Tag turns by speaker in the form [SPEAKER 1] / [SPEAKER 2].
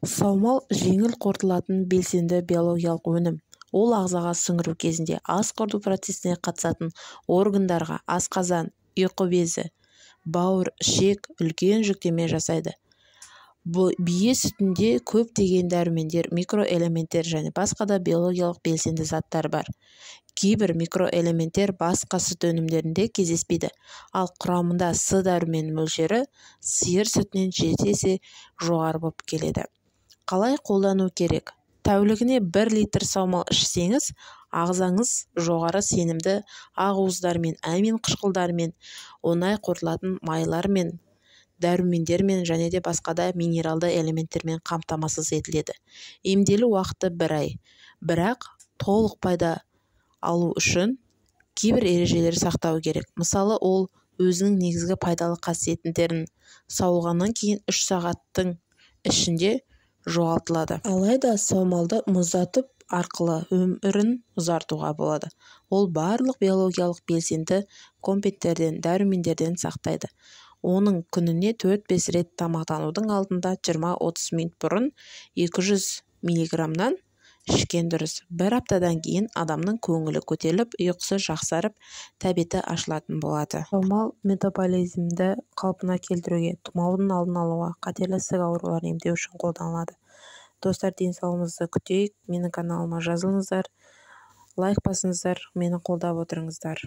[SPEAKER 1] саумал жеңіл қорытылатын белсенді биологиялық өнім. Ол ағзаға сіңіру кезінде ас қорыту процесіне қатысатын органдарға асқазан, ұйқы безі, бауыр, ішек үлкен жүктеме жасайды. Бие сүтінде көптеген дәрумендер, микроэлементтер және басқа да биологиялық белсенді заттар бар. Кейбір микроэлементтер басқа сүт өнімдерінде кездеспейді, ал құрамында С дәрумен мөлшері сиыр сүтінен 7 есе жоғары болып келеді. Қалай қолдану керек? Тәулігіне 1 литр саумал ішсеңіз, ағзаңыз жоғары сенімді ақуыздармен, амин қышқылдармен, оңай қорытылатын майлармен, дәрумендермен және де басқа да минералды элементтермен қамтамасыз етіледі. Емделу уақыты 1 ай. Бірақ толық пайда алу үшін кейбір ережелер сақтау керек. Мысалы, ол өзінің негізгі пайдалы қасиеттерін сауылғаннан кейін 3 сағаттың ішінде жоғалтылады. Алайда саумалды мұздатып арқылы өмірін ұзартуға болады. Ол барлық биологиялық белсенді компоненттерден, дәрумендерден сақтайды. Оның күніне 4-5 рет тамақтанудың алдында 20-30 минут бұрын 200 мг-нан ішкен дұрыс. 1 аптадан кейін адамның көңілі көтеріліп, ұйқысы жақсарып, тәбеті ашылатын болады. Саумал метаболизмді қалпына келтіруге, тұмаудың алдын алуға, қатерлі ісік ауруларын емдеу үшін қолданылады. Достар, денсаулығыңызды күтейік. Менің каналыма жазылыңыздар, лайк басыңыздар, мені қолдап отырыңыздар.